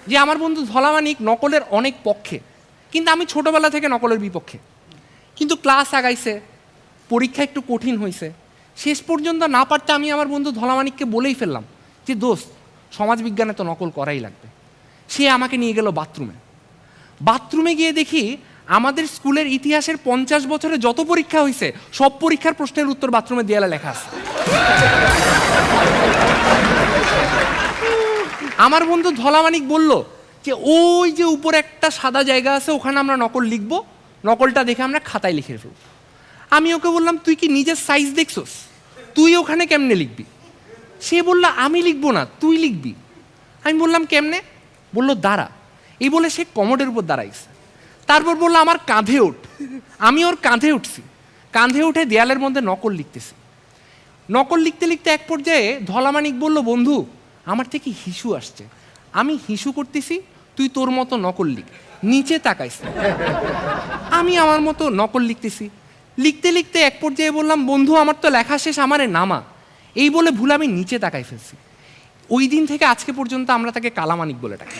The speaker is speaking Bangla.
যে আমার বন্ধু ধলামানিক নকলের অনেক পক্ষে, কিন্তু আমি ছোটবেলা থেকে নকলের বিপক্ষে। কিন্তু ক্লাস আগাইছে, পরীক্ষা একটু কঠিন হয়েছে, শেষ পর্যন্ত না পারতে আমি আমার বন্ধু ধলামানিককে বলেই ফেললাম যে দোস্ত, সমাজবিজ্ঞানে তো নকল করাই লাগবে। সে আমাকে নিয়ে গেল বাথরুমে গিয়ে দেখি আমাদের স্কুলের ইতিহাসের 50 বছরে যত পরীক্ষা হয়েছে সব পরীক্ষার প্রশ্নের উত্তর বাথরুমে দেয়ালে লেখা আছে। আমার বন্ধু ধলামানিক বলল যে ওই যে উপরে একটা সাদা জায়গা আছে, ওখানে আমরা নকল লিখবো, নকলটা দেখে আমরা খাতায় লিখে ফেলব। আমি ওকে বললাম তুই কি নিজের সাইজ দেখছস, তুই ওখানে কেমনে লিখবি? সে বলল আমি লিখবো না, তুই লিখবি। আমি বললাম কেমনে? বললো দাঁড়া। এই বলে সে কমোডের উপর দাঁড়াইছে। তারপর বললো আমার কাঁধে ওঠ। আমি ওর কাঁধে উঠছি, কাঁধে উঠে দেয়ালের মধ্যে নকল লিখতেছি। নকল লিখতে লিখতে এক পর্যায়ে ধলামানিক বলল বন্ধু আমার থেকে হিসু আসছে, আমি হিসু করতেছি, তুই তোর মতো নকল লিখ, নিচে তাকাইস। আমি আমার মতো নকল লিখতেছি, লিখতে লিখতে এক পর্যায়ে বললাম বন্ধু আমার তো লেখা শেষ, আমারে নামা। এই বলে ভুল আমি নিচে তাকাই ফেলছি। ওই দিন থেকে আজকে পর্যন্ত আমরা তাকে কালামানিক বলে ডাকি।